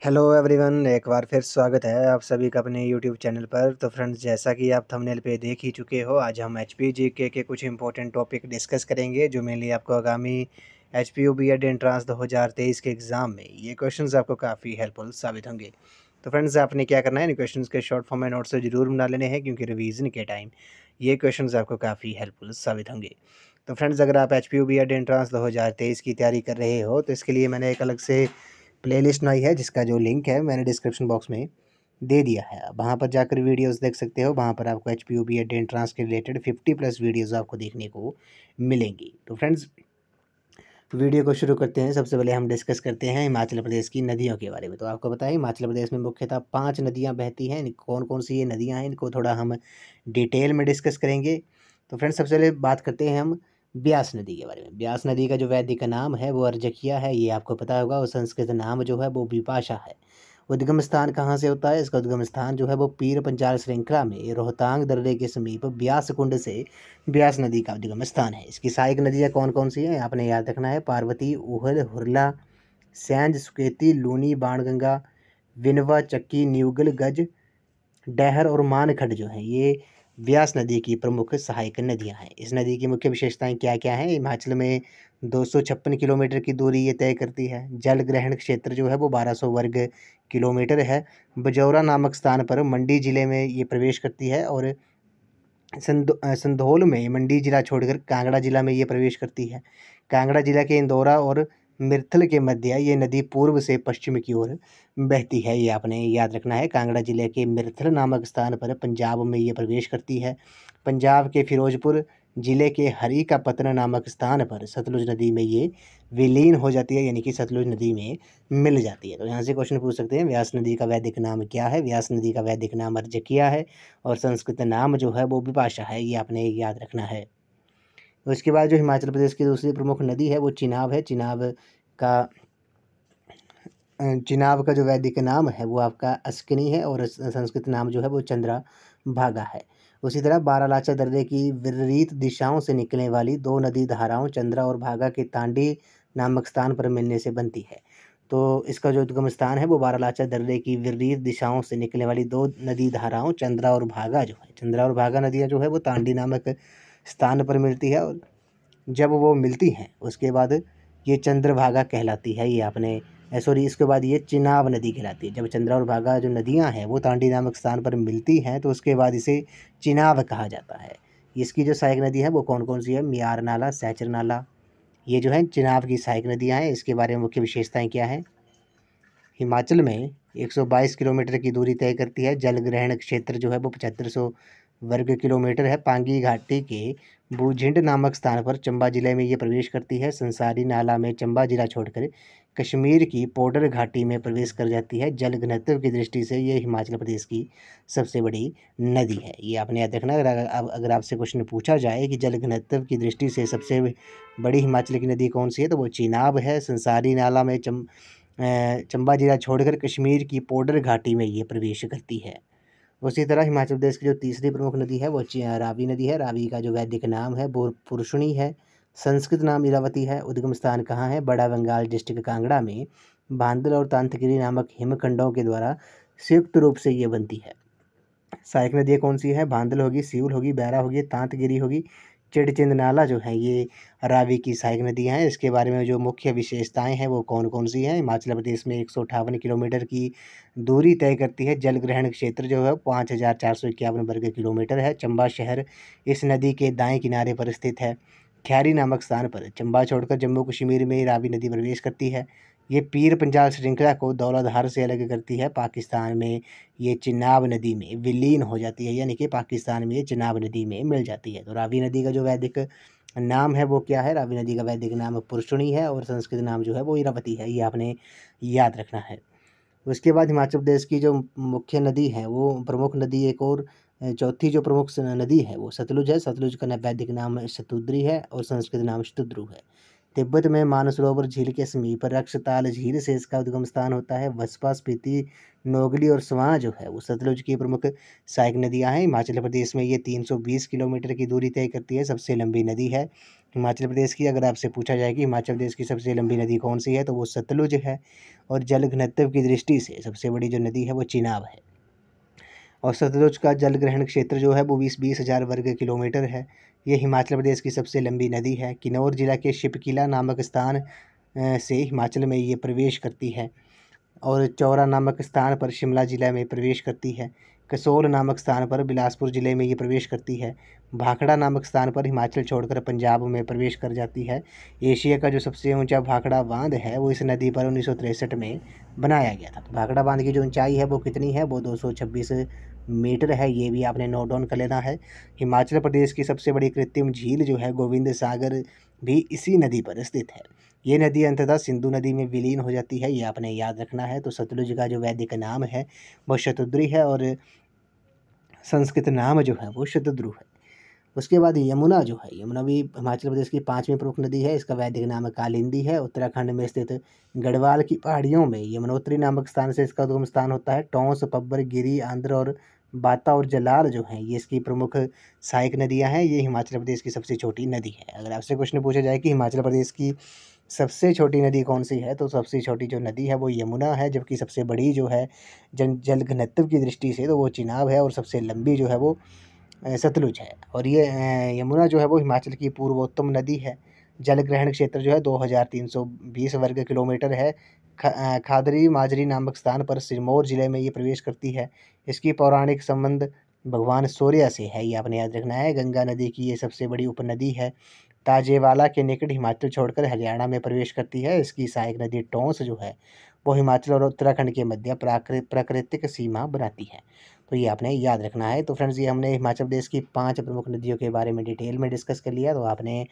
Hello everyone, एक बार फिर स्वागत है आप सभी का अपने यूट्यूब चैनल पर। तो फ्रेंड्स, जैसा कि आप थंबनेल पे देख ही चुके हो, आज हम एचपीयू जीके के कुछ इंपॉर्टेंट टॉपिक डिस्कस करेंगे जो मेनली आपको आगामी एचपीयू बीएड एंट्रांस 2023 के एग्ज़ाम में ये क्वेश्चंस आपको काफ़ी हेल्पफुल साबित होंगे। तो फ्रेंड्स, आपने क्या करना है, इन क्वेश्चंस के शॉर्ट फॉर्म में नोट्स ज़रूर बना लेने हैं क्योंकि रिवीजन के टाइम ये क्वेश्चंस आपको काफ़ी हेल्पफुल साबित होंगे। तो फ्रेंड्स, अगर आप एचपीयू बीएड एंट्रांस 2023 की तैयारी कर रहे हो तो इसके लिए मैंने एक अलग से प्लेलिस्ट बनाई है जिसका जो लिंक है मैंने डिस्क्रिप्शन बॉक्स में दे दिया है। आप वहाँ पर जाकर वीडियोस देख सकते हो। वहाँ पर आपको एचपीयू बीएड एंट्रांस के रिलेटेड 50+ वीडियोस आपको देखने को मिलेंगी। तो फ्रेंड्स, वीडियो को शुरू करते हैं। सबसे पहले हम डिस्कस करते हैं हिमाचल प्रदेश की नदियों के बारे में। तो आपको पता है हिमाचल प्रदेश में मुख्यतः 5 नदियाँ बहती हैं। कौन कौन सी ये नदियाँ हैं, इनको थोड़ा हम डिटेल में डिस्कस करेंगे। तो फ्रेंड्स, सबसे पहले बात करते हैं हम ब्यास नदी के बारे में। ब्यास नदी का जो वैदिक नाम है वो अर्जकिया है, ये आपको पता होगा। और संस्कृत नाम जो है वो विपाशा है। उद्गम स्थान कहाँ से होता है? इसका उद्गम स्थान जो है वो पीर पंजाल श्रृंखला में रोहतांग दर्रे के समीप ब्यास कुंड से ब्यास नदी का उद्गम स्थान है। इसकी सहायक नदियाँ कौन कौन सी हैं आपने याद रखना है। पार्वती, ऊहल, हुरला, सैंज, सुकेती, लूनी, बाणगंगा, विनवा, चक्की, न्यूगल, गज, डैहर और मानखड़ जो हैं ये ब्यास नदी की प्रमुख सहायक नदियां हैं। इस नदी की मुख्य विशेषताएं क्या क्या हैं? हिमाचल में 256 किलोमीटर की दूरी ये तय करती है। जल ग्रहण क्षेत्र जो है वो 1200 वर्ग किलोमीटर है। बजौरा नामक स्थान पर मंडी जिले में ये प्रवेश करती है। और संधोल में मंडी जिला छोड़कर कांगड़ा जिला में ये प्रवेश करती है। कांगड़ा जिला के इंदौरा और मिर्थल के मध्य ये नदी पूर्व से पश्चिम की ओर बहती है, ये आपने याद रखना है। कांगड़ा जिले के मिर्थल नामक स्थान पर पंजाब में ये प्रवेश करती है। पंजाब के फिरोजपुर जिले के हरी का पतन नामक स्थान पर सतलुज नदी में ये विलीन हो जाती है, यानी कि सतलुज नदी में मिल जाती है। तो यहाँ से क्वेश्चन पूछ सकते हैं, व्यास नदी का वैदिक नाम क्या है? व्यास नदी का वैदिक नाम अर्जकिया है और संस्कृत नाम जो है वो विपाशा है, ये आपने याद रखना है। उसके बाद जो हिमाचल प्रदेश की दूसरी प्रमुख नदी है वो चिनाब है। का चिनाब का जो वैदिक नाम है वो आपका अस्किनी है और संस्कृत नाम जो है वो चंद्रा भागा है। उसी तरह बारालाचा दर्रे की विपरीत दिशाओं से निकलने वाली दो नदी धाराओं चंद्रा और भागा के तांडी नामक स्थान पर मिलने से बनती है। तो इसका जो उद्गम स्थान है वो बारालाचा दर्रे की विपरीत दिशाओं से निकलने वाली दो नदी धाराओं चंद्रा और भागा जो है, चंद्रा और भागा नदियाँ जो है वो तांडी नामक स्थान पर मिलती है। और जब वो मिलती हैं उसके बाद ये चंद्रभागा कहलाती है, ये आपने सॉरी इसके बाद ये चिनाब नदी कहलाती है। जब चंद्रा और भागा जो नदियां हैं वो तांडी नामक स्थान पर मिलती हैं तो उसके बाद इसे चिनाब कहा जाता है। इसकी जो सहायक नदी है वो कौन कौन सी है? मियार नाला, सैचर नाला, ये जो है चिनाब की सहायक नदियाँ हैं। इसके बारे में मुख्य विशेषताएं क्या है? हिमाचल में 122 किलोमीटर की दूरी तय करती है। जल ग्रहण क्षेत्र जो है वो 7500 वर्ग किलोमीटर है। पांगी घाटी के बूझिंड नामक स्थान पर चंबा जिले में ये प्रवेश करती है। संसारी नाला में चंबा जिला छोड़कर कश्मीर की पोडर घाटी में प्रवेश कर जाती है। जल घनत्व की दृष्टि से ये हिमाचल प्रदेश की सबसे बड़ी नदी है, ये आपने याद रखना। अगर आपसे क्वेश्चन पूछा जाए कि जल घनत्व की दृष्टि से सबसे बड़ी हिमाचल की नदी कौन सी है तो वो चिनाब है। संसारी नाला में चंबा जिला छोड़कर कश्मीर की पोडर घाटी में ये प्रवेश करती है। उसी तरह हिमाचल प्रदेश की जो तीसरी प्रमुख नदी है वो रावी नदी है। रावी का जो वैदिक नाम है वो पुरुषणी है। संस्कृत नाम इरावती है। उद्गम स्थान कहाँ है? बड़ा बंगाल डिस्ट्रिक्ट कांगड़ा में भांदल और तांतगिरी नामक हिमखंडों के द्वारा संयुक्त रूप से ये बनती है। सहायक नदियाँ कौन सी है? भांदल होगी, सियूल होगी, बैरा होगी, तांतगिरी होगी, चिड़चिंद नाला जो है ये रावी की सहायक नदियाँ हैं। इसके बारे में जो मुख्य विशेषताएं हैं वो कौन कौन सी हैं? हिमाचल प्रदेश में 158 किलोमीटर की दूरी तय करती है। जल ग्रहण क्षेत्र जो है 5451 वर्ग किलोमीटर है। चंबा शहर इस नदी के दाएं किनारे पर स्थित है। खैरी नामक स्थान पर चंबा छोड़कर जम्मू कश्मीर में रावी नदी प्रवेश करती है। ये पीर पंजाल श्रृंखला को धौलाधार से अलग करती है। पाकिस्तान में ये चिनाब नदी में विलीन हो जाती है, यानी कि पाकिस्तान में ये चिनाब नदी में मिल जाती है। तो रावी नदी का जो वैदिक नाम है वो क्या है? रावी नदी का वैदिक नाम पुरुषणी है और संस्कृत नाम जो है वो इरावती है, ये आपने याद रखना है। उसके बाद हिमाचल प्रदेश की जो मुख्य नदी है वो प्रमुख नदी एक और चौथी जो नदी है वो सतलुज है। सतलुज का वैदिक नाम शतुद्री है और संस्कृत नाम शतुद्रु है। तिब्बत में मानसरोवर झील के समीप रक्षताल झील से इसका उद्गम स्थान होता है। बसपा, स्पीति, नोगली और स्वां जो है वो सतलुज की प्रमुख सहायक नदियां हैं। हिमाचल प्रदेश में ये 320 किलोमीटर की दूरी तय करती है, सबसे लंबी नदी है हिमाचल प्रदेश की। अगर आपसे पूछा जाए कि हिमाचल प्रदेश की सबसे लंबी नदी कौन सी है, तो वो सतलुज है। और जल घनत्व की दृष्टि से सबसे बड़ी जो नदी है वो चिनाब है। और सतलुज का जल ग्रहण क्षेत्र जो है वो 20,000 वर्ग किलोमीटर है। ये हिमाचल प्रदेश की सबसे लंबी नदी है। किन्नौर जिला के शिपकिला नामक स्थान से हिमाचल में ये प्रवेश करती है। और चौरा नामक स्थान पर शिमला जिला में प्रवेश करती है। कसोल नामक स्थान पर बिलासपुर जिले में ये प्रवेश करती है। भाखड़ा नामक स्थान पर हिमाचल छोड़कर पंजाब में प्रवेश कर जाती है। एशिया का जो सबसे ऊंचा भाखड़ा बांध है वो इस नदी पर 1963 में बनाया गया था। तो भाखड़ा बांध की जो ऊंचाई है वो कितनी है, वो 226 मीटर है। ये भी आपने नोट डाउन कर लेना है। हिमाचल प्रदेश की सबसे बड़ी कृत्रिम झील जो है गोविंद सागर भी इसी नदी पर स्थित है। ये नदी अंततः सिंधु नदी में विलीन हो जाती है, ये आपने याद रखना है। तो सतलुज का जो वैदिक नाम है वो शतद्री है और संस्कृत नाम जो है वो शतद्रु है। उसके बाद यमुना जो है, यमुना भी हिमाचल प्रदेश की 5वीं प्रमुख नदी है। इसका वैदिक नाम कालिंदी है। उत्तराखंड में स्थित गढ़वाल की पहाड़ियों में यमुनोत्री नामक स्थान से इसका उद्गम स्थान होता है। टोंस, पब्बर, गिरी, आंध्र और बाता और जलाल जो हैं ये इसकी प्रमुख सहायक नदियां हैं। ये हिमाचल प्रदेश की सबसे छोटी नदी है। अगर आपसे क्वेश्चन पूछा जाए कि हिमाचल प्रदेश की सबसे छोटी नदी कौन सी है, तो सबसे छोटी जो नदी है वो यमुना है। जबकि सबसे बड़ी जो है जल घनत्व की दृष्टि से तो वो चिनाब है। और सबसे लंबी जो है वो सतलुज है। और ये यमुना जो है वो हिमाचल की पूर्वोत्तम नदी है। जल ग्रहण क्षेत्र जो है 2320 वर्ग किलोमीटर है। खादरी माजरी नामक स्थान पर सिरमौर जिले में ये प्रवेश करती है। इसकी पौराणिक संबंध भगवान सूर्य से है, ये आपने याद रखना है। गंगा नदी की ये सबसे बड़ी उपनदी है। ताजेवाला के निकट हिमाचल छोड़कर हरियाणा में प्रवेश करती है। इसकी सहायक नदी टोंस जो है वो हिमाचल और उत्तराखंड के मध्य प्राकृतिक सीमा बनाती है। तो ये आपने याद रखना है। तो फ्रेंड्स, ये हमने हिमाचल प्रदेश की 5 प्रमुख नदियों के बारे में डिटेल में डिस्कस कर लिया। तो आपने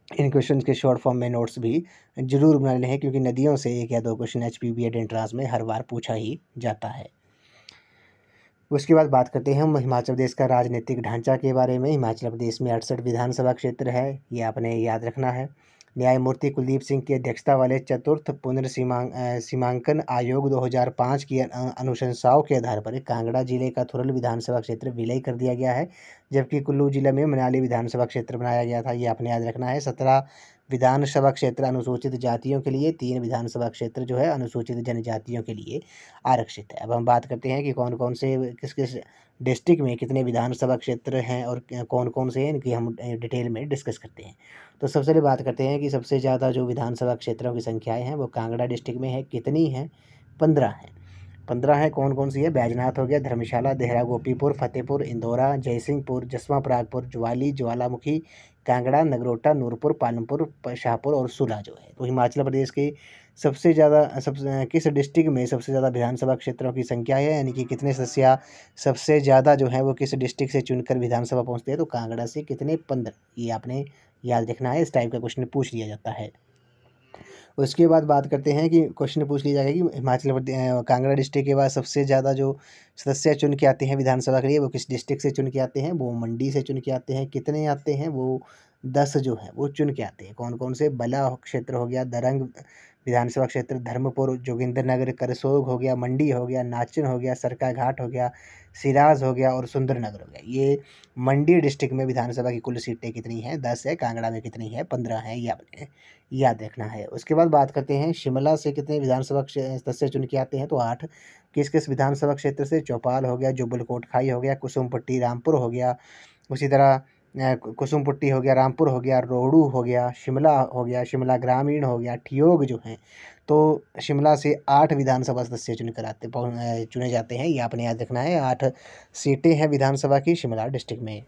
इन क्वेश्चन के शॉर्ट फॉर्म में नोट्स भी जरूर बना लें, क्योंकि नदियों से 1 या 2 क्वेश्चन HPBED एंट्रांस में हर बार पूछा ही जाता है। उसके बाद बात करते हैं हम हिमाचल प्रदेश का राजनीतिक ढांचा के बारे में। हिमाचल प्रदेश में 68 विधानसभा क्षेत्र है, ये आपने याद रखना है। न्यायमूर्ति कुलदीप सिंह की अध्यक्षता वाले चतुर्थ सीमांकन आयोग 2005 की अनुशंसाओं के आधार पर कांगड़ा जिले का थुरल विधानसभा क्षेत्र विलय कर दिया गया है। जबकि कुल्लू जिले में मनाली विधानसभा क्षेत्र बनाया गया था, ये आपने याद रखना है। 17 विधानसभा क्षेत्र अनुसूचित जातियों के लिए, 3 विधानसभा क्षेत्र जो है अनुसूचित जनजातियों के लिए आरक्षित है। अब हम बात करते हैं कि कौन कौन से किस किस डिस्ट्रिक्ट में कितने विधानसभा क्षेत्र हैं और कौन कौन से हैं, इनकी हम डिटेल में डिस्कस करते हैं। तो सबसे पहले बात करते हैं कि सबसे ज़्यादा जो विधानसभा क्षेत्रों की संख्याएं हैं वो कांगड़ा डिस्ट्रिक्ट में है। कितनी हैं? 15 हैं। 15 है। कौन कौन सी है? बैजनाथ हो गया, धर्मशाला, देहरा, गोपीपुर, फतेहपुर, इंदौरा, जयसिंहपुर, जसवां परागपुर, ज्वाली, ज्वालामुखी, कांगड़ा, नगरोटा, नूरपुर, पालमपुर, शाहपुर और सुलह जो है। तो हिमाचल प्रदेश के सबसे ज़्यादा किस डिस्ट्रिक्ट में सबसे ज़्यादा विधानसभा क्षेत्रों की संख्या है, यानी कि कितने सदस्य सबसे ज़्यादा जो है वो किस डिस्ट्रिक्ट से चुनकर विधानसभा पहुँचते हैं, तो कांगड़ा से कितने? 15। ये आपने याद रखना है, इस टाइप का क्वेश्चन पूछ लिया जाता है। उसके बाद बात करते हैं कि क्वेश्चन पूछ लिया जाएगा कि हिमाचल प्रदेश कांगड़ा डिस्ट्रिक्ट के बाद सबसे ज़्यादा जो सदस्य चुन के आते हैं विधानसभा के लिए, वो किस डिस्ट्रिक्ट से चुन के आते हैं? वो मंडी से चुन के आते हैं। कितने आते हैं? वो 10 जो है वो चुन के आते हैं। कौन कौन से? बला क्षेत्र हो गया, दरंग विधानसभा क्षेत्र, धर्मपुर, जोगिंद्रनगर, करसोग हो गया, मंडी हो गया, नाचन हो गया, सरकाघाट हो गया, सिराज हो गया और सुंदरनगर हो गया। ये मंडी डिस्ट्रिक्ट में विधानसभा की कुल सीटें कितनी हैं? 10 है। कांगड़ा में कितनी है? 15 है। ये आपने याद रखना है। उसके बाद बात करते हैं शिमला से कितने विधानसभा सदस्य चुन के आते हैं, तो 8। किस किस विधानसभा क्षेत्र से? चौपाल हो गया, जुब्बल कोटखाई हो गया, कुसुमपट्टी, रामपुर हो गया, उसी तरह कुसुमपट्टी हो गया, रामपुर हो गया, रोहडू हो गया, शिमला हो गया, शिमला ग्रामीण हो गया, ठियोग जो हैं। तो शिमला से 8 विधानसभा सदस्य चुने जाते हैं, ये आपने याद रखना है। 8 सीटें हैं विधानसभा की शिमला डिस्ट्रिक्ट में।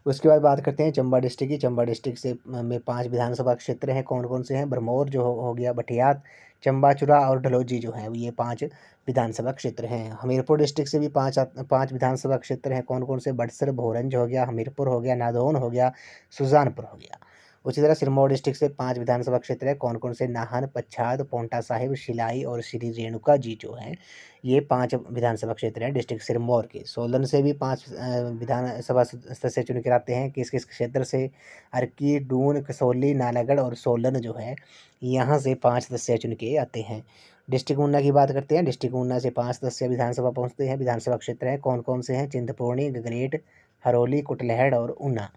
उसके बाद बात करते हैं चंबा डिस्ट्रिक्ट की। चंबा डिस्ट्रिक्ट से में 5 विधानसभा क्षेत्र हैं। कौन कौन से हैं? भरमौर जो हो गया, भटियात, चंबाचूरा और डलहौजी जो हैं, ये 5 विधानसभा क्षेत्र हैं। हमीरपुर डिस्ट्रिक्ट से भी 5 विधानसभा क्षेत्र हैं। कौन कौन से? बड़सर, भोरंज हो गया, हमीरपुर हो गया, नादौन हो गया, सुजानपुर हो गया। उसी तरह सिरमौर डिस्ट्रिक्ट से 5 विधानसभा क्षेत्र है। कौन-कौन से? नाहन, पच्छाद, पांवटा साहिब, शिलाई और श्री रेणुका जी जो हैं, ये 5 विधानसभा क्षेत्र हैं डिस्ट्रिक्ट सिरमौर के। सोलन से भी 5 विधानसभा सदस्य चुन कर आते हैं। किस-किस क्षेत्र से? अर्की, दून, कसौली, नालागढ़ और सोलन जो है, यहाँ से 5 सदस्य चुन के आते हैं। डिस्ट्रिक्ट ऊना की बात करते हैं। डिस्ट्रिक्ट ऊना से 5 सदस्य विधानसभा पहुँचते हैं। विधानसभा क्षेत्र हैं कौन-कौन से हैं? चिंतपूर्णी, गगरेट, हरौली, कुटलैहड़ और ऊना।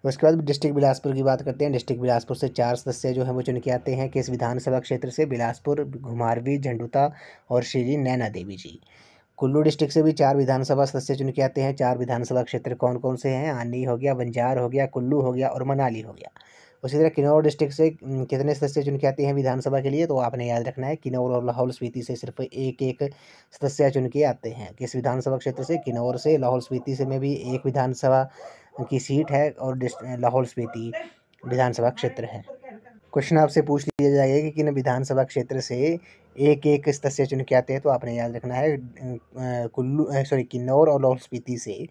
उसके बाद डिस्ट्रिक्ट बिलासपुर की बात करते हैं। डिस्ट्रिक्ट बिलासपुर से 4 सदस्य जो हैं वो चुन के आते हैं। किस विधानसभा क्षेत्र से? बिलासपुर, घुमारवीं, झंडुता और श्री नैना देवी जी। कुल्लू डिस्ट्रिक्ट से भी 4 विधानसभा सदस्य चुन के आते हैं। 4 विधानसभा क्षेत्र कौन-कौन से हैं? आनी हो गया, बंजार हो गया, कुल्लू हो गया और मनाली हो गया। उसी तरह किन्नौर डिस्ट्रिक्ट से कितने सदस्य चुन के आते हैं विधानसभा के लिए? तो आपने याद रखना है, किन्नौर और लाहौल स्पीति से सिर्फ एक-एक सदस्य चुन के आते हैं। किस विधानसभा क्षेत्र से? किन्नौर से। लाहौल स्पीति से में भी एक विधानसभा की सीट है और लाहौल स्पीति विधानसभा क्षेत्र है। क्वेश्चन आपसे पूछ लिया जाएगा कि किन विधानसभा क्षेत्र से एक-एक सदस्य चुन के आते हैं, तो आपने याद रखना है किन्नौर और लाहौल स्पीति से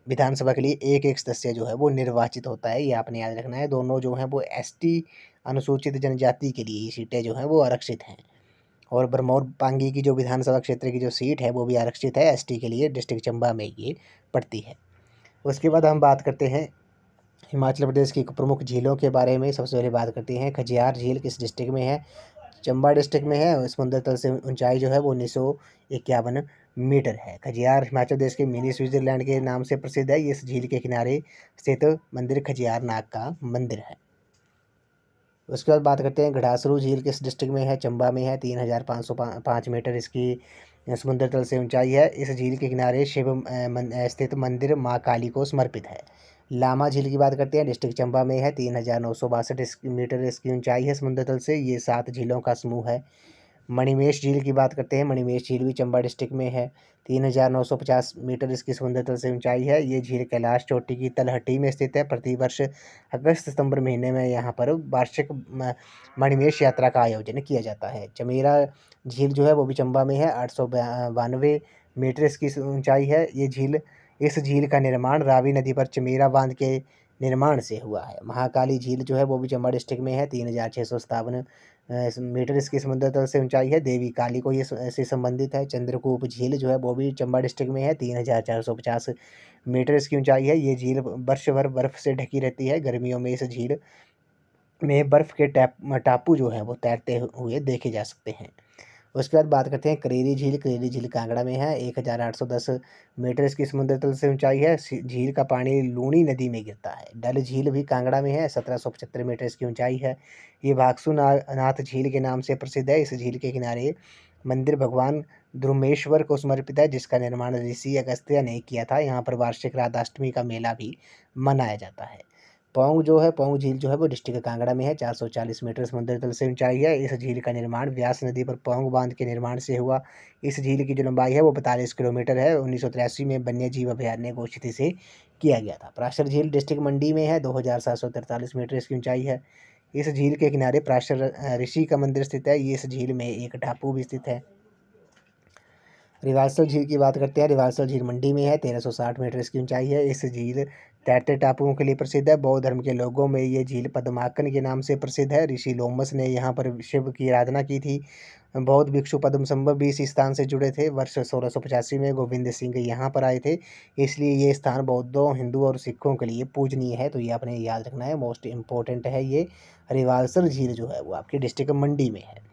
विधानसभा के लिए एक-एक सदस्य जो है वो निर्वाचित होता है, ये आपने याद रखना है। दोनों जो हैं वो एसटी अनुसूचित जनजाति के लिए ये सीटें जो हैं वो आरक्षित हैं। और भरमौर पांगी की जो विधानसभा क्षेत्र की जो सीट है वो भी आरक्षित है एसटी के लिए, डिस्ट्रिक्ट चंबा में ये पड़ती है। उसके बाद हम बात करते हैं हिमाचल प्रदेश की प्रमुख झीलों के बारे में। सबसे पहले बात करते हैं खजियार झील किस डिस्ट्रिक्ट में है? चंबा डिस्ट्रिक्ट में है। समुद्र तल से ऊंचाई जो है वो 1951 मीटर है। खजियार हिमाचल प्रदेश के मिनी स्विट्जरलैंड के नाम से प्रसिद्ध है। इस झील के किनारे स्थित मंदिर खजियार नाग का मंदिर है। उसके बाद बात करते हैं घड़ासरू झील किस डिस्ट्रिक्ट में है? चंबा में है। 3505 मीटर इसकी समुद्र तल से ऊंचाई है। इस झील के किनारे स्थित मंदिर माँ काली को समर्पित है। लामा झील की बात करते हैं। डिस्ट्रिक्ट चंबा में है। 3962 मीटर इसकी ऊंचाई है समुद्र तल से। ये 7 झीलों का समूह है। मणिमेश झील की बात करते हैं। मणिमेश झील भी चंबा डिस्ट्रिक्ट में है। 3950 मीटर इसकी समुद्र तल से ऊंचाई है। ये झील कैलाश चोटी की तलहटी में स्थित है। प्रतिवर्ष अगस्त सितंबर महीने में यहाँ पर वार्षिक मणिमेश यात्रा का आयोजन किया जाता है। चमेरा झील जो है वो भी चंबा में है। 892 मीटर इसकी ऊंचाई है। इस झील का निर्माण रावी नदी पर चमेरा बांध के निर्माण से हुआ है। महाकाली झील जो है वो भी चंबा डिस्ट्रिक्ट में है। 3657 मीटर इसकी समुद्र तल से ऊंचाई है। देवी काली को ये से संबंधित है। चंद्रकूप झील जो है वो भी चंबा डिस्ट्रिक्ट में है। 3450 मीटर इसकी ऊंचाई है। ये झील वर्ष भर बर्फ से ढकी रहती है। गर्मियों में इस झील में बर्फ के टापू जो है वो तैरते हुए देखे जा सकते हैं। उसके बाद बात करते हैं करेरी झील। करेरी झील कांगड़ा में है। 1810 मीटर इसकी समुद्र तल से ऊंचाई है। झील का पानी लूनी नदी में गिरता है। डल झील भी कांगड़ा में है। 1775 मीटर इसकी ऊंचाई है। ये भागसू नाथ झील के नाम से प्रसिद्ध है। इस झील के किनारे मंदिर भगवान द्रुमेश्वर को समर्पित है, जिसका निर्माण ऋषि अगस्त्य ने किया था। यहाँ पर वार्षिक राधाष्टमी का मेला भी मनाया जाता है। पौंग झील जो है वो डिस्ट्रिक्ट कांगड़ा में है। 440 मीटर समुद्र तल से ऊंचाई है। इस झील का निर्माण व्यास नदी पर पौंग बांध के निर्माण से हुआ। इस झील की जो लंबाई है वो 45 किलोमीटर है। 1983 में वन्य जीव अभयारण्य घोषित इसे किया गया था। प्राशर झील डिस्ट्रिक्ट मंडी में है। 2743 मीटर इसकी ऊंचाई है। इस झील के किनारे प्राशर ऋषि का मंदिर स्थित है। ये इस झील में एक टापू भी स्थित है। रिवालसर झील की बात करते हैं। रिवालसर झील मंडी में है। 1360 मीटर इसकी ऊंचाई है। इस झील तैरते टापुओं के लिए प्रसिद्ध है। बौद्ध धर्म के लोगों में ये झील पद्माकन के नाम से प्रसिद्ध है। ऋषि लोमस ने यहाँ पर शिव की आराधना की थी। बौद्ध भिक्षु पद्मसंभव भी इस स्थान से जुड़े थे। वर्ष 1685 में गोविंद सिंह यहाँ पर आए थे, इसलिए ये स्थान बौद्धों, हिंदू और सिखों के लिए पूजनीय है। तो ये आपने याद रखना है, मोस्ट इम्पोर्टेंट है ये। रिवालसर झील जो है वो आपकी डिस्ट्रिक्ट मंडी में है।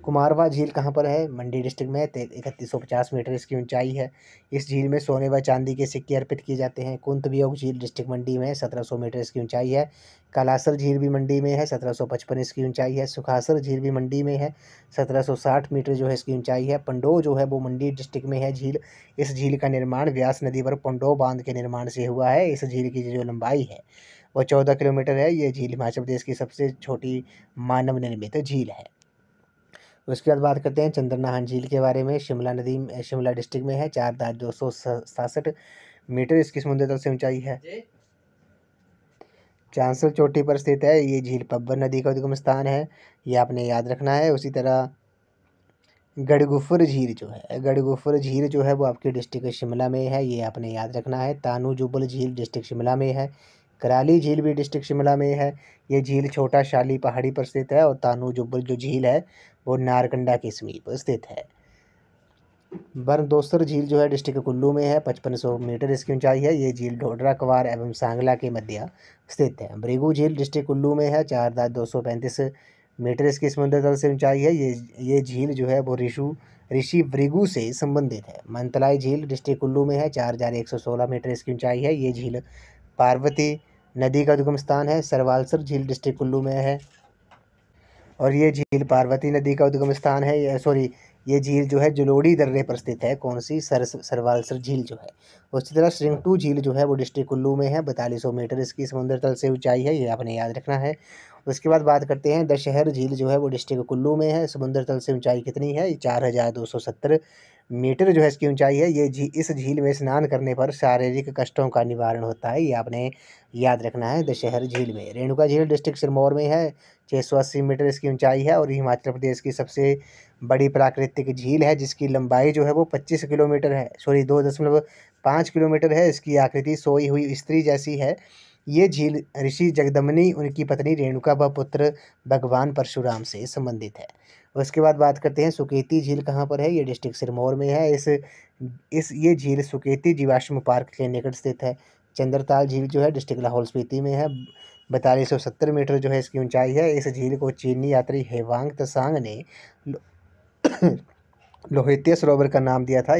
कुमारवा झील कहाँ पर है? मंडी डिस्ट्रिक्ट में। 3150 मीटर इसकी ऊंचाई है। इस झील में सोने व चांदी के सिक्के अर्पित किए जाते हैं। कुंतवियोग झील डिस्ट्रिक्ट मंडी में है। 1700 मीटर इसकी ऊंचाई है। कालासर झील भी मंडी में है। 1755 इसकी ऊंचाई है। सुखासर झील भी मंडी में है। 1760 मीटर जो है इसकी ऊंचाई है। पंडो जो है वो मंडी डिस्ट्रिक्ट में है झील। इस झील का निर्माण व्यास नदी पर पंडो बांध के निर्माण से हुआ है। इस झील की जो लंबाई है वो 14 किलोमीटर है। ये झील हिमाचल प्रदेश की सबसे छोटी मानव निर्मित झील है। उसके बाद बात करते हैं चंद्रनाहन झील के बारे में। शिमला डिस्ट्रिक्ट में है। 4267 मीटर इसकी समुद्र तल से ऊंचाई है। चांसल चोटी पर स्थित है। ये झील पब्बर नदी का उद्गम स्थान है, ये आपने याद रखना है। उसी तरह गढ़गुफर झील जो है वो आपके डिस्ट्रिक्ट शिमला में है, ये आपने याद रखना है। तानू जुबल झील डिस्ट्रिक्ट शिमला में है। कराली झील भी डिस्ट्रिक्ट शिमला में है। ये झील छोटा शाली पहाड़ी पर स्थित है और तानू जुब्बल जो झील है वो नारकंडा के समीप स्थित है। बरदोसर झील जो है डिस्ट्रिक्ट कुल्लू में है, 5500 मीटर इसकी ऊंचाई है। ये झील ढोडरा क्वार एवं सांगला के मध्य स्थित है। ब्रिगू झील डिस्ट्रिक्ट कुल्लू में है, 4235 मीटर इसकी समुद्र तल से ऊंचाई है। ये झील जो है वो ऋषि भृगु से संबंधित है। मंतलाई झील डिस्ट्रिक्ट कुल्लू में है, 4116 मीटर इसकी ऊंचाई है। ये झील पार्वती नदी का उद्गम स्थान है। सरवालसर झील डिस्ट्रिक्ट कुल्लू में है और ये झील पार्वती नदी का उद्गम स्थान है। ये झील जो है जलोड़ी दर्रे पर स्थित है। कौन सी? सरवालसर झील जो है। उसी तरह श्रिंगटू झील जो है वो डिस्ट्रिक्ट कुल्लू में है, 4200 मीटर इसकी समुद्र तल से ऊंचाई है। ये आपने याद रखना है। उसके बाद बात करते हैं दशहर झील जो है वो डिस्ट्रिक्ट कुल्लू में है। समुद्र तल से ऊंचाई कितनी है? 4270 मीटर जो है इसकी ऊंचाई है। इस झील में स्नान करने पर शारीरिक कष्टों का निवारण होता है। ये आपने याद रखना है दशहर झील में। रेणुका झील डिस्ट्रिक्ट सिरमौर में है, 680 मीटर इसकी ऊंचाई है और हिमाचल प्रदेश की सबसे बड़ी प्राकृतिक झील है जिसकी लंबाई जो है वो 25 किलोमीटर है, 2.5 किलोमीटर है। इसकी आकृति सोई हुई स्त्री जैसी है। ये झील ऋषि जगदम्बिनी उनकी पत्नी रेणुका व पुत्र भगवान परशुराम से संबंधित है। उसके बाद बात करते हैं सुकेती झील कहाँ पर है? ये डिस्ट्रिक्ट सिरमौर में है। ये झील सुकेती जीवाश्म पार्क के निकट स्थित है। चंद्रताल झील जो है डिस्ट्रिक्ट लाहौल स्पीति में है, 4270 मीटर जो है इसकी ऊंचाई है। इस झील को चीनी यात्री हेवांग त्सांग ने लोहित्य सरोवर का नाम दिया था।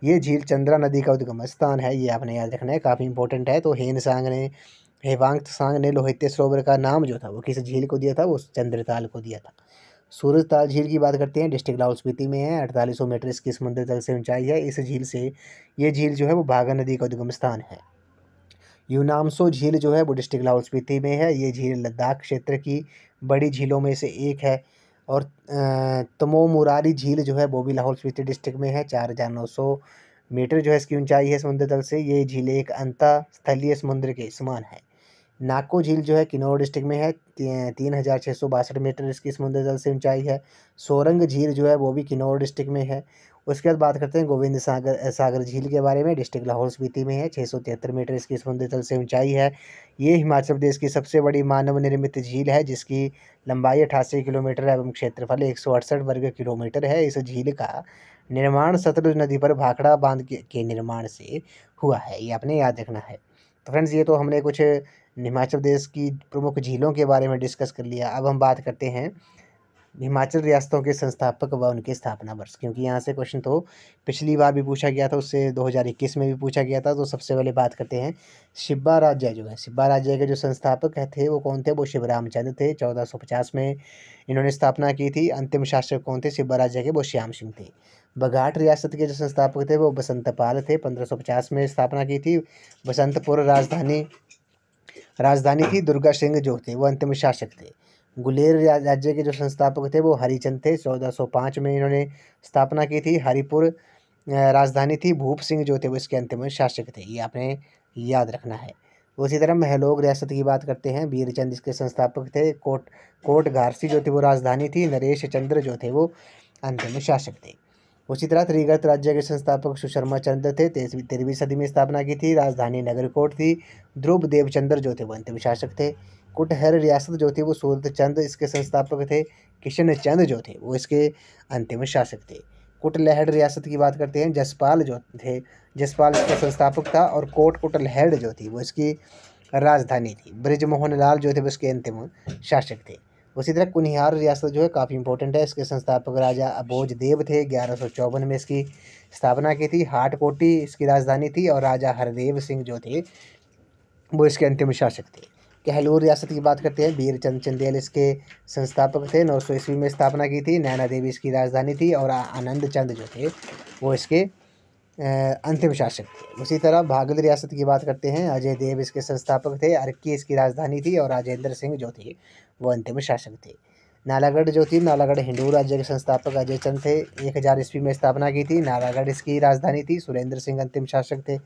ये झील चंद्रा नदी का उद्गम स्थान है। ये आपने याद रखना है, काफ़ी इंपॉर्टेंट है। तो हेवांग त्सांग ने लोहित्य सरोवर का नाम जो था वो किस झील को दिया था? वो चंद्रताल को दिया था। सूरजताल झील की बात करते हैं, डिस्ट्रिक्ट लाहौल स्पीति में है, 4800 मीटर इसकी समुद्र तल से ऊंचाई है। ये झील जो है वो भागा नदी का उद्गम स्थान है। यूनामसो झील जो है वो डिस्ट्रिक्ट लाहौल स्पीति में है। ये झील लद्दाख क्षेत्र की बड़ी झीलों में से एक है। और तमो मुरारी झील जो है वो भी लाहौल स्पीति डिस्ट्रिक्ट में है, 4900 मीटर जो है इसकी ऊंचाई है समुद्र तल से। ये झील एक अंतःस्थलीय समुद्र के समान है। नाको झील जो है किन्नौर डिस्ट्रिक्ट में है, 3662 मीटर इसकी समुद्र तल से ऊंचाई है। सोरंग झील जो है वो भी किन्नौर डिस्ट्रिक्ट में है। उसके बाद बात करते हैं गोविंद सागर झील के बारे में, डिस्ट्रिक्ट लाहौल स्पीति में है, 673 मीटर इसकी समुद्र तल से ऊंचाई है। ये हिमाचल प्रदेश की सबसे बड़ी मानव निर्मित झील है जिसकी लंबाई 88 किलोमीटर एवं क्षेत्रफल 168 वर्ग किलोमीटर है। इस झील का निर्माण सतलुज नदी पर भाखड़ा बांध के निर्माण से हुआ है। ये आपने याद रखना है। तो फ्रेंड्स, ये तो हमने कुछ हिमाचल प्रदेश की प्रमुख झीलों के बारे में डिस्कस कर लिया। अब हम बात करते हैं हिमाचल रियासतों के संस्थापक व उनके स्थापना वर्ष, क्योंकि यहाँ से क्वेश्चन तो पिछली बार भी पूछा गया था, उससे 2021 में भी पूछा गया था। तो सबसे पहले बात करते हैं शिब्बा राज्य जो है। शिब्बा राज्य के जो संस्थापक थे वो कौन थे? वो शिवराम चंद्र थे, 1450 में इन्होंने स्थापना की थी। अंतिम शासक कौन थे शिब्बा राज्य के? वो श्याम सिंह थे। बघाट रियासत के जो संस्थापक थे वो बसंत पाल थे, 1550 में स्थापना की थी। बसंतपुर राजधानी थी। दुर्गा सिंह जो थे वो अंतिम शासक थे। गुलेर राज्य के जो संस्थापक थे वो हरिचंद थे, 1405 में इन्होंने स्थापना की थी। हरिपुर राजधानी थी। भूप सिंह जो थे वो इसके अंतिम शासक थे। ये आपने याद रखना है। उसी तरह महलोग रियासत की बात करते हैं, बीरचंद इसके संस्थापक थे। कोट घारसी जो थे वो राजधानी थी। नरेश चंद्र जो थे वो अंतिम शासक थे। उसी तरह त्रिगर्त राज्य के संस्थापक सुशर्मा चंद्र थे, 13वीं सदी में स्थापना की थी। राजधानी नगरकोट थी। ध्रुव देवचंद्र जो थे वो अंतिम शासक थे। कुटहर रियासत जो थी वो सूरत चंद इसके संस्थापक थे। किशन चंद जो थे वो इसके अंतिम शासक थे। कुटलहड़ रियासत की बात करते हैं, जसपाल इसका संस्थापक था। और कोट कुटलहड़ जो थी वो इसकी राजधानी थी। ब्रिजमोहन लाल जो थे वो इसके अंतिम शासक थे। उसी तरह कुनिहार रियासत जो है काफ़ी इंपॉर्टेंट है। इसके संस्थापक राजा अबोज देव थे, 1154 में इसकी स्थापना की थी। हाटकोटी इसकी राजधानी थी और राजा हरदेव सिंह जो थे वो इसके अंतिम शासक थे। कहलूर रियासत की बात करते हैं, बीरचंद चंदेल इसके संस्थापक थे, 900 ईस्वी में स्थापना की थी। नैना देवी इसकी राजधानी थी और आनंद चंद जो थे वो इसके अंतिम शासक थे। उसी तरह भागल रियासत की बात करते हैं, अजय देव इसके संस्थापक थे। अर्की इसकी राजधानी थी और राजेंद्र सिंह जो थे वो अंतिम शासक थे। नालागढ़ हिंदू राज्य के संस्थापक अजय चंद थे, 1000 ईस्वी में स्थापना की थी। नालागढ़ इसकी राजधानी थी। सुरेंद्र सिंह अंतिम शासक थे।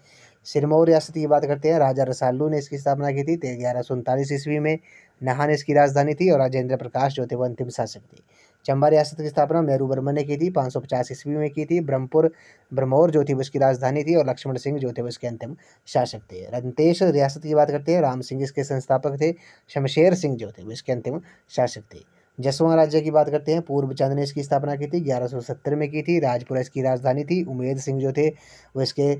सिरमौर रियासत की बात करते हैं, राजा रसालू ने इसकी स्थापना की थी, 1139 ईस्वी में। नाहन इसकी राजधानी थी और राजेंद्र प्रकाश जो थे वो अंतिम शासक थे। चंबा रियासत की स्थापना मेरू वर्मन ने की थी, 550 ईस्वी में की थी। ब्रह्मौर जो थी वो इसकी राजधानी थी, और लक्ष्मण सिंह जो थे वो इसके अंतिम शासक थे। रंतेश रियासत की बात करते हैं, राम सिंह इसके संस्थापक थे। शमशेर सिंह जो थे वो इसके अंतिम शासक थे। जसवां राज्य की बात करते हैं, पूर्व चंद ने इसकी स्थापना की थी, 1170 में की थी। राजपुरा इसकी राजधानी थी। उमेद सिंह जो थे वो इसके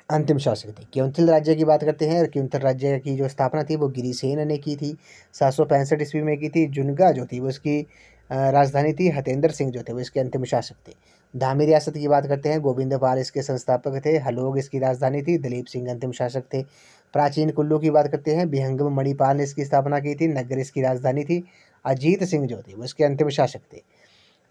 अंतिम शासक थे। क्योंथिल राज्य की बात करते हैं, क्योंथिल राज्य की जो स्थापना थी वो गिरिसेन ने की थी, 765 ईस्वी में की थी। जुनगा जो थी वो इसकी राजधानी थी। हतेंद्र सिंह जो थे वो इसके अंतिम शासक थे। धामी रियासत की बात करते हैं, गोविंद पाल इसके संस्थापक थे। हलोग इसकी राजधानी थी। दलीप सिंह अंतिम शासक थे। प्राचीन कुल्लू की बात करते हैं, बिहंगम मणिपाल ने इसकी स्थापना की थी। नगर इसकी राजधानी थी। अजीत सिंह जो थे वो इसके अंतिम शासक थे।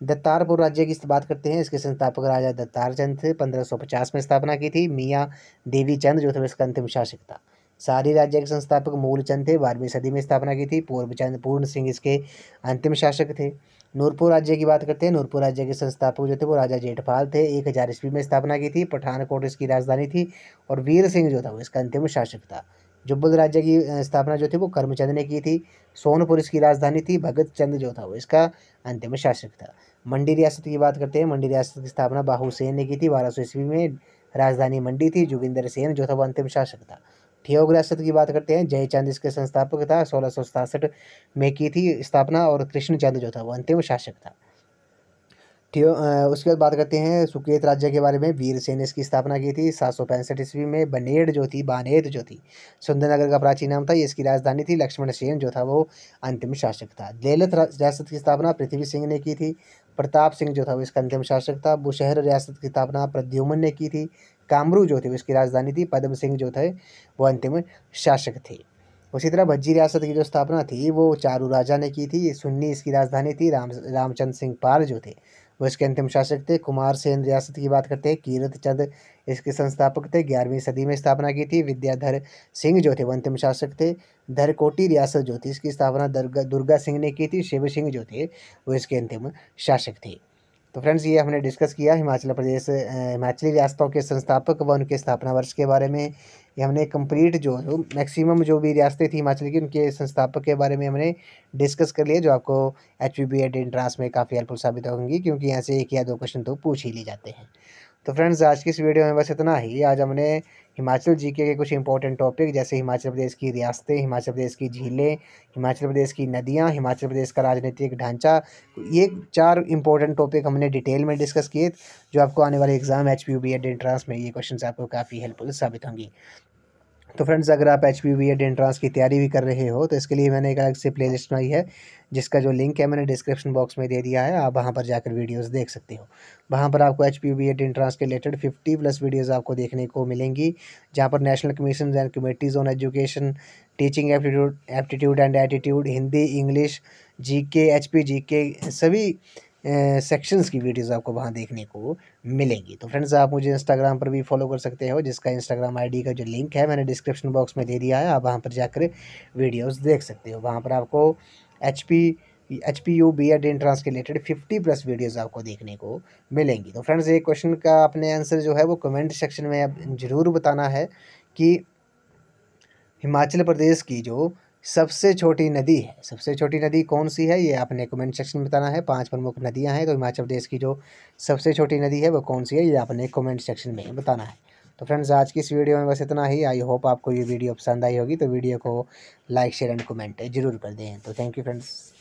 दत्तारपुर राज्य की बात करते हैं, इसके संस्थापक राजा दत्तार चंद थे, 1550 में स्थापना की थी। मियाँ देवी चंद जो थे इसका अंतिम शासक था। सारी राज्य के संस्थापक मूलचंद थे, 12वीं सदी में स्थापना की थी। पूर्ण सिंह इसके अंतिम शासक थे। नूरपुर राज्य की बात करते हैं, नूरपुर राज्य के संस्थापक जो थे वो राजा जेठपाल थे, 1000 ईस्वी में स्थापना की थी। पठानकोट इसकी राजधानी थी, और वीर सिंह जो था वो इसका अंतिम शासक था। जुब्बल राज्य की स्थापना जो थी वो करमचंद ने की थी। सोनपुर इसकी राजधानी थी। भगत चंद जो था वो इसका अंतिम शासक था। मंडी रियासत की बात करते हैं, मंडी रियासत की स्थापना बाहू सेन ने की थी, 1200 ईस्वी में। राजधानी मंडी थी। जोगिंदर सेन जो था वो अंतिम शासक था। ठियोग रियासत की बात करते हैं, जयचंद इसके संस्थापक था, 1667 में की थी स्थापना, और कृष्णचंद जो था वो अंतिम शासक था। उसके बाद बात करते हैं सुकेत राज्य के बारे में। वीरसेन ने इसकी स्थापना की थी, 765 ईस्वी में। बानेद जो थी सुंदरनगर का प्राचीन नाम था, ये इसकी राजधानी थी। लक्ष्मण सेन जो था वो अंतिम शासक था। लेलथ रियासत की स्थापना पृथ्वी सिंह ने की थी। प्रताप सिंह जो था वो इसका अंतिम शासक था। बुशहर रियासत की स्थापना प्रद्युम्न ने की थी। कामरू जो थी वो इसकी राजधानी थी। पद्म सिंह जो थे वो अंतिम शासक थे। उसी तरह भज्जी रियासत की जो स्थापना थी वो चारू राजा ने की थी। सुन्नी इसकी राजधानी थी। रामचंद्र सिंह पाल जो थे वो इसके अंतिम शासक थे। कुमार सेन रियासत की बात करते हैं, कीरत चंद इसके संस्थापक थे, 11वीं सदी में स्थापना की थी। विद्याधर सिंह जो थे वो अंतिम शासक थे। धरकोटी रियासत जो थी इसकी स्थापना दुर्गा सिंह ने की थी। शिव सिंह जो थे वो इसके अंतिम शासक थे। तो फ्रेंड्स, ये हमने डिस्कस किया हिमाचली रियासतों के संस्थापक व उनके स्थापना वर्ष के बारे में। ये हमने कंप्लीट जो मैक्सिमम जो भी रियासतें थी हिमाचल की, उनके संस्थापक के बारे में हमने डिस्कस कर लिया, जो आपको HPBED एंट्रांस में काफ़ी हेल्पफुल साबित होंगी, क्योंकि यहाँ से 1 या 2 क्वेश्चन तो पूछ ही लिए जाते हैं। तो फ्रेंड्स, आज की इस वीडियो में बस इतना ही। आज हमने हिमाचल जीके के कुछ इंपॉर्टेंट टॉपिक, जैसे हिमाचल प्रदेश की रियासतें, हिमाचल प्रदेश की झीलें, हिमाचल प्रदेश की नदियाँ, हिमाचल प्रदेश का राजनीतिक ढांचा, ये 4 इंपॉर्टेंट टॉपिक हमने डिटेल में डिस्कस किए, जो आपको आने वाले एग्जाम HPBED एंट्रांस में ये क्वेश्चन आपको काफ़ी हेल्पफुल साबित होंगी। तो फ्रेंड्स, अगर आप HPBED एंट्रांस की तैयारी भी कर रहे हो, तो इसके लिए मैंने एक अलग से प्लेलिस्ट बनाई है, जिसका जो लिंक है मैंने डिस्क्रिप्शन बॉक्स में दे दिया है। आप वहां पर जाकर वीडियोस देख सकते हो। वहां पर आपको HPBED एंट्रांस के रिलेटेड 50+ वीडियोस आपको देखने को मिलेंगी, जहां पर national commission and committees on education, teaching aptitude and attitude, Hindi, English, GK, HP GK, सभी सेक्शंस की वीडियोस आपको वहाँ देखने को मिलेंगी। तो फ्रेंड्स, आप मुझे इंस्टाग्राम पर भी फॉलो कर सकते हो, जिसका इंस्टाग्राम ID का जो लिंक है मैंने डिस्क्रिप्शन बॉक्स में दे दिया है। आप वहाँ पर जाकर वीडियोस देख सकते हो। वहाँ पर आपको HPUBED एंट्रांस के रिलेटेड 50+ वीडियोस आपको देखने को मिलेंगी। तो फ्रेंड्स, एक क्वेश्चन का अपने आंसर जो है वो कमेंट सेक्शन में अब ज़रूर बताना है कि हिमाचल प्रदेश की जो सबसे छोटी नदी है, सबसे छोटी नदी कौन सी है, ये आपने कमेंट सेक्शन में बताना है। 5 प्रमुख नदियां हैं, तो हिमाचल प्रदेश की जो सबसे छोटी नदी है वो कौन सी है, ये आपने कमेंट सेक्शन में बताना है। तो फ्रेंड्स, आज की इस वीडियो में बस इतना ही। आई होप आपको ये वीडियो पसंद आई होगी, तो वीडियो को लाइक, शेयर एंड कमेंट जरूर कर दें। तो थैंक यू फ्रेंड्स।